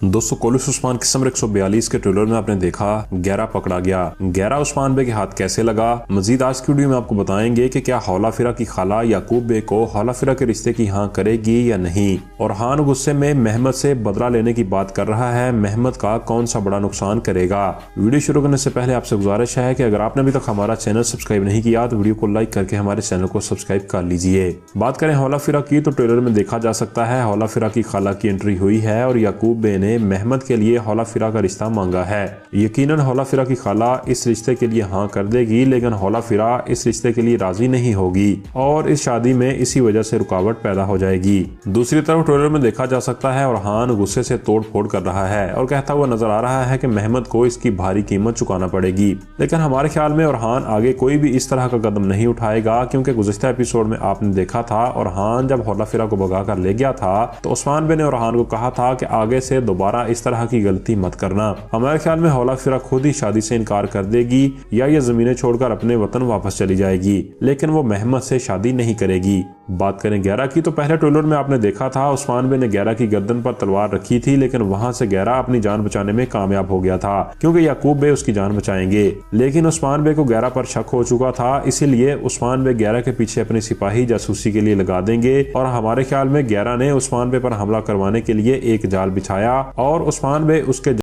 दोस्तों कोलिस उस्मान किस्म 142 के ट्रेलर में आपने देखा गैरा पकड़ा गया। गैरा उस्मान बे के हाथ कैसे लगा, मजीद आज की वीडियो में आपको बताएंगे कि क्या हौला फिरा की खाला याकूब बे को हौला फिरा के रिश्ते की हाँ करेगी या नहीं। और हान गुस्से में महमद से बदला लेने की बात कर रहा है, महमद का कौन सा बड़ा नुकसान करेगा। वीडियो शुरू करने से पहले आपसे गुजारिश है कि अगर आपने अभी तक हमारा चैनल सब्सक्राइब नहीं किया तो वीडियो को लाइक करके हमारे चैनल को सब्सक्राइब कर लीजिए। बात करें हौला फिरा की तो ट्रेलर में देखा जा सकता है हौला फिरा की खाला की एंट्री हुई है और याकूब बे ने महमद के लिए हौला फिरा का रिश्ता मांगा है। यकीनन हौला फिरा की खाला इस रिश्ते के लिए हाँ कर देगी, लेकिन हौला फिरा इस रिश्ते के लिए राजी नहीं होगी और इस शादी में इसी वजह से रुकावट पैदा हो जाएगी। दूसरी तरफ ट्रेलर में देखा जा सकता है अरहान गुस्से से तोड़ फोड़ कर रहा है और कहता हुआ नजर आ रहा है कि महमद को इसकी भारी कीमत चुकाना पड़ेगी। लेकिन हमारे ख्याल में अरहान आगे कोई भी इस तरह का कदम नहीं उठाएगा, क्योंकि गुज़िश्ता एपिसोड में आपने देखा था अरहान जब हौला फिरा को भगा कर ले गया था तो उस्मान बे ने अरहान को कहा था कि आगे से दोबारा इस तरह की गलती मत करना। हमारे ख्याल में हौला फिरा खुद ही शादी से इनकार कर देगी या ये जमीनें छोड़कर अपने वतन वापस चली जाएगी, लेकिन वो महमद से शादी नहीं करेगी। बात करें गैरा की तो पहले ट्रेलर में आपने देखा था उस्मान बे ने गैरा की गर्दन पर तलवार रखी थी, लेकिन वहां से गैरा अपनी जान बचाने में कामयाब हो गया था क्योंकि याकूब बे उसकी जान बचाएंगे। लेकिन उस्मान बे को गैरा पर शक हो चुका था, इसीलिए उस्मान बे गैरा के पीछे अपने सिपाही जासूसी के लिए लगा देंगे और हमारे ख्याल में गैरा ने उस्मान बे पर हमला करवाने के लिए एक जाल बिछाया और उस्मान बे उसके